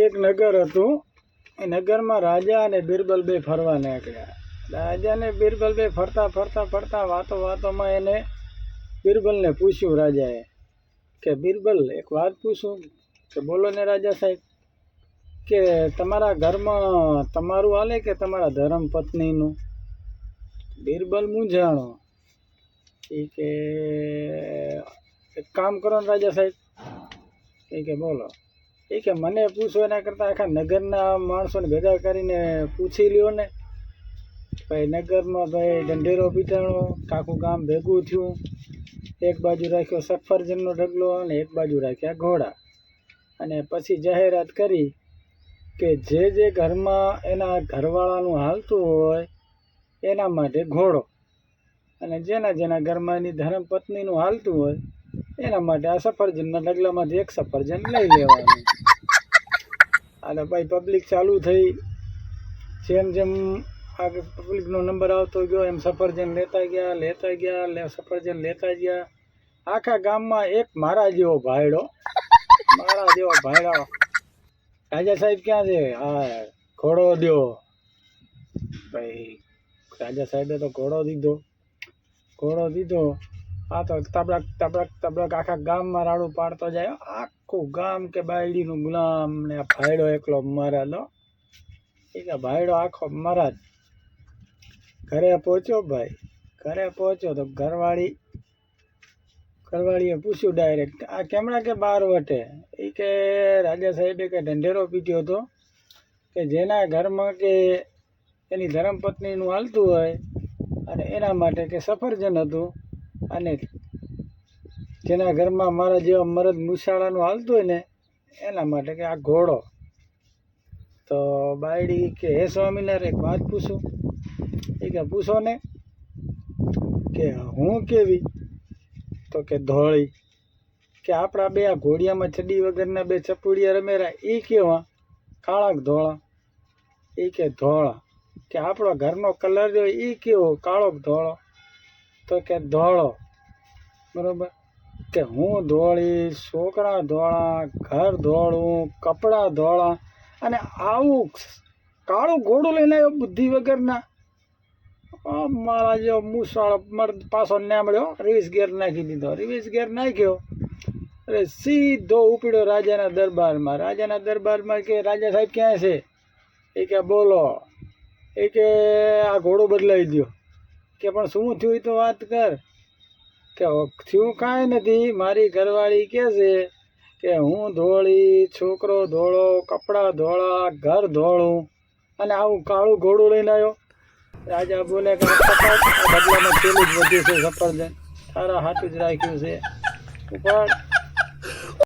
એક નગર હતું. એ નગરમાં રાજા અને બિરબલ બે ફરવા નીકળ્યા. રાજા ને બિરબલ બે ફરતા ફરતા ફરતા વાતોમાં એને બિરબલને પૂછ્યું રાજાએ કે બિરબલ એક વાત પૂછું કે બોલો ને રાજા સાહેબ, કે તમારા ઘરમાં તમારું હાલે કે તમારા ધર્મ પત્નીનું? બિરબલ મૂંઝાણો. એ કે એક કામ કરો ને રાજા સાહેબ, એ કે બોલો. એ કે મને પૂછો એના કરતાં આખા નગરના માણસોને ભેગા કરીને પૂછી લ્યો ને. ભાઈ નગરમાં ભાઈ ઢંઢેરો પીટાણો, આખું ગામ ભેગું થયું. એક બાજુ રાખ્યો સફરજનનો ઢગલો અને એક બાજુ રાખ્યા ઘોડા. અને પછી જાહેરાત કરી કે જે ઘરમાં એના ઘરવાળાનું હાલતું હોય એના માટે ઘોડો, અને જેના ઘરમાં એની ધર્મપત્નીનું હાલતું હોય એના માટે આ સફરજનના ઢગલામાંથી એક સફરજન લઈ લેવાનું. અને ભાઈ પબ્લિક ચાલુ થઈ. જેમ જેમ આ પબ્લિકનો નંબર આવતો ગયો એમ સફરજન લેતા ગયા સફરજન લેતા ગયા. આખા ગામમાં એક મારા જેવો ભાઈડો, રાજા સાહેબ ક્યાં છે? હા, ઘોડો દો. ભાઈ રાજા સાહેબે તો ઘોડો દીધો. આ તો તબડક તબડક તબડક આખા ગામમાં રાડું પાડતો જાય. આખું ગામ કે બાયડીનું ગુલામ ને આ ભાઈડો એકલો મારા લો. એ કે ભાઈડો આખો મારા જ. ઘરે પહોંચ્યો તો ઘરવાળીએ પૂછ્યું ડાયરેક્ટ, આ કેમણા કે બાર વટે? એ કે રાજા સાહેબે કે ઢંઢેરો પીટ્યો હતો કે જેના ઘરમાં કે એની ધર્મપત્નીનું હાલતું હોય અને એના માટે કે સફરજન હતું, અને જેના ઘરમાં મારા જેવા મરદ મુસાળાનું હાલતું હોય ને એના માટે કે આ ઘોડો. તો બાયડી કે હે સ્વામિનારાયણ એક વાત પૂછું? એ કે પૂછો ને. કે હું કેવી? તો કે ધોળી. કે આપણા બે આ ઘોડિયામાં ચડી વગરના બે ચપુડિયા રમેરા એ કેવા? કાળા ધોળા. એ કે ધોળા. કે આપણો ઘરનો કલર જો એ કેવો? કાળો ધોળો. તો કે ધોળો. બરાબર. કે હું ધોળી, છોકરા ધોળા, ઘર ધોળું, કપડાં ધોળા, અને આવું કાળું ઘોડું લઈને આવ્યો બુદ્ધિ વગરના. મારા જેવો મૂસાળો મર્દ પાછો ના મળ્યો. રિવર્સ ગેર નાખી દીધો. રિવર્સ ગેર નાખ્યો એટલે સીધો ઉપડ્યો રાજાના દરબારમાં. કે રાજા સાહેબ ક્યાં છે? એ કે બોલો. એ કે આ ઘોડો બદલાવી દો. કે પણ શું થયું એ તો વાત કર. કે થયું કાંઈ નથી. મારી ઘરવાળી કહે છે કે હું ધોળી, છોકરો ધોળો, કપડાં ધોળા, ઘર ધોળું, અને આવું કાળું ઘોડું લઈને આવ્યો. રાજા બોલે કે બદલામાં પેલું જ વધ્યું છે સફરજન, તારા હાથું જ રાખ્યું છે ઉપર.